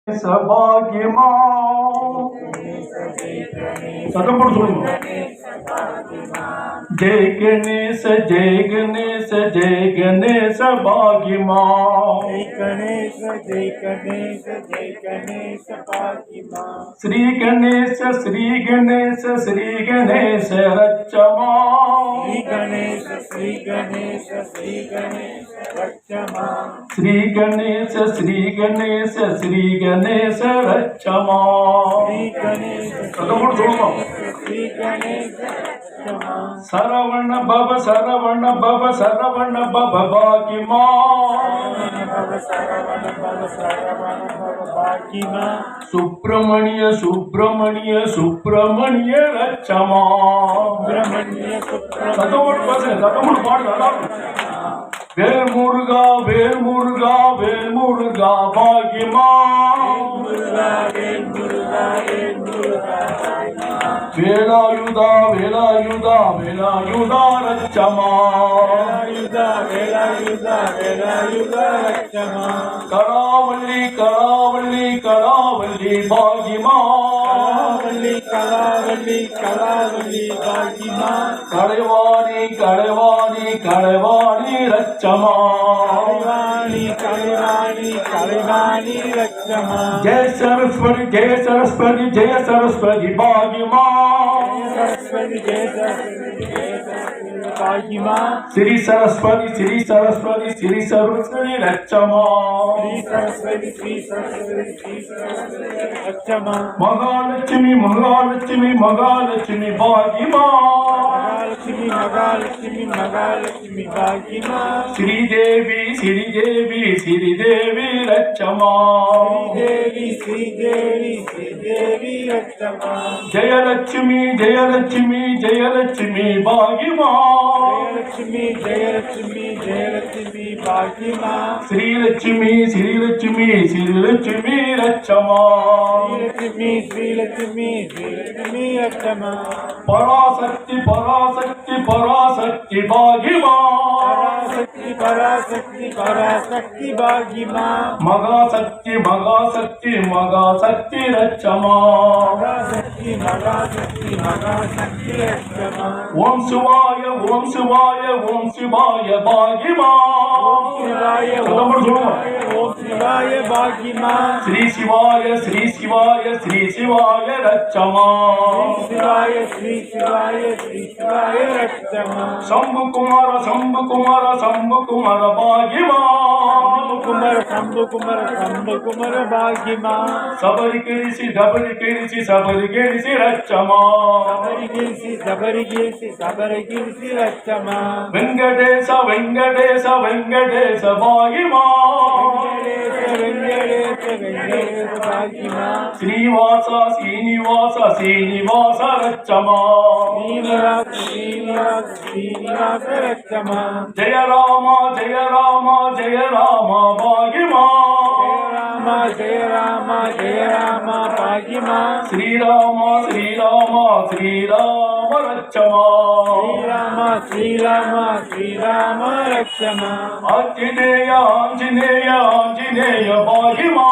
சபாகியமா சத்தம் போட்டு சொல்லுங்க. ஜெய் கணேச ஜெய் கணேச ஜெய் கணேச பாகிமா. ஜெய் கணேச ஜெய் கணேச ஜெய் கணேச பாகிமா. ஸ்ரீ கணேச ஸ்ரீ கணேச ஸ்ரீ கணேச ரட்சமா. ஸ்ரீ கணேச ஸ்ரீ கணேச ஸ்ரீ கணேச ரட்சமா. ஸ்ரீ கணேச ஸ்ரீ கணேச ஸ்ரீ கணேச ரட்சமா. ஸ்ரீ கணேச சத்தம் போட்டு சொல்லுங்க. ஸ்ரீ கணேச ரட்சமா. சரவண பவ சரவண பவ சரவண பவ பாகிமா. சரவண பவ சரவண பவ பாகிமா. சுப்பிரமணிய சுப்பிரமணிய சுப்பிரமணிய ரட்சமா. சுப்பிரமணிய சத்தம் போட்டு பேசுங்க. சத்தம் போட்டு பாடுங்க. வேல் முருகா வேல் முருகா வேல் முருகா பாகிமா. முருகா வேல் முருகா வேல் முருகா வேலாயுதா வேலாயுதா வேலாயுதா ரட்சமா. வேலாயுதா வேலாயுதா வேலாயுதா ரட்சமா. கலாவல்லி கலாவல்லி கலாவல்லி பாகிமா. கலாவல்லி கலாவல்லி கலாவல்லி பாகிமா. கலைவாணி கலைவாணி கலைவாணி ரட்சமா. கலைவாணி கலைவாணி கலைவாணி ரட்சமா. ஜெய சரஸ்வதி ஜெய சரஸ்வதி ஜெய சரஸ்வதி பாகிமா. சரஸ்வதி ஜெய சரஸ்வதி ஜெய சரஸ்வதி பாகிமா. ஸ்ரீ சரஸ்வதி ஸ்ரீ சரஸ்வதி ஸ்ரீ சரஸ்வதி ரட்சமா. ஸ்ரீ சரஸ்வதி ஸ்ரீ சரஸ்வதி ஸ்ரீ சரஸ்வதி ரட்சமா. மகாலட்சுமி மகாலட்சுமி மகாலட்சுமி பாகிமா. மகாலட்சுமி மகாலட்சுமி மகாலட்சுமி பாகிமா. ஸ்ரீதேவி ஸ்ரீதேவி ஸ்ரீதேவி ரட்சமா. ஸ்ரீதேவி ஸ்ரீதேவி ஸ்ரீதேவி ரட்சமா. ஜெயலட்சுமி ஜெயலட்சுமி ஜெயலட்சுமி பாகிமா. ஜெயலட்சுமி ஜெயலட்சுமி ஜெயலட்சுமி பாகிமா. ஸ்ரீலட்சுமி ஸ்ரீலட்சுமி ஸ்ரீலட்சுமி ரட்சமா. ஸ்ரீலட்சுமி ஸ்ரீலட்சுமி ஸ்ரீலட்சுமி ரட்சமா. பராசக்தி பராசக்தி பராசக்தி பாகிமா. பராசக்தி பராசக்தி பராசக்தி பாகிமா. மகாசக்தி மகாசக்தி மகாசக்தி ரட்சமா. மகாசக்தி மகாசக்தி மகாசக்தி ரட்சமா. ஓம் சிவாய ஓம் சிவாய ஓம் சிவாய பாகிமா. சிவாய ஓம் சிவாய ஓம் சிவாய பாகிமா. ஸ்ரீ சிவாய ஸ்ரீ சிவாய ஸ்ரீ சிவாய ரட்சமா. சிவாய ஸ்ரீ சிவாய ஸ்ரீ சிவாய ரட்சமா. சம்பு குமார சம்பு குமார சம்பு குமார பாகிமா. குமர சம்பு குமர சம்பு குமர பாகிமா. சபரி கிழிசி டபரி கிழிசி சபரி கிழிசி ரட்சமா. சபரிகிரிசி சபரிகிரிசி சபரிகிரிசி ரட்சமா. வெங்கடேச வெங்கடேச வெங்கடேச பாகிமா. வெங்கடேச வெங்கடேச வெங்கடேச பாகிமா. ஸ்ரீவாச ஸ்ரீனிவாச ஸ்ரீனிவாச ரட்சமா. ஸ்ரீனிவாச ஸ்ரீனிவாச ஸ்ரீனிவாச ரட்சமா. ஜெய ராம ஜெய ராம ஜெய ராம பாகிமா. ஜெய ராம ஜெய ராம பாகிமா. ஸ்ரீராம ஸ்ரீராம ஸ்ரீராம ரட்சமா. ஸ்ரீராம ஸ்ரீராம ஸ்ரீராம ரட்சமா. ஆஞ்சநேய ஆஞ்சநேய ஆஞ்சநேய பாகிமா.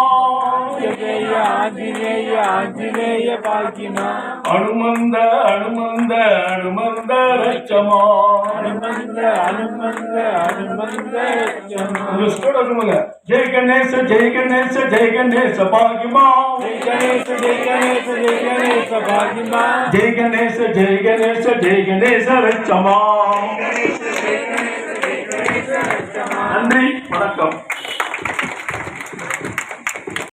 ஆஞ்சநேய ஆஞ்சநேய ஆஞ்சநேய பாகிமா. அனுமந்த அனுமந்த அனுமந்த ரட்சமா. அனுமந்த அனுமந்த அனுமந்த ரட்சமா. சொல்லுங்க. ஜெய கணேச ஜெய கணேச ஜெய கணேச பாகிமா. ஜெய கணேச ஜெய கணேச ஜெய கணேச பாகிமா. ஜெய கணேச ஜெய கணேச ஜெய கணேச ரட்சமா. நன்றி வணக்கம்.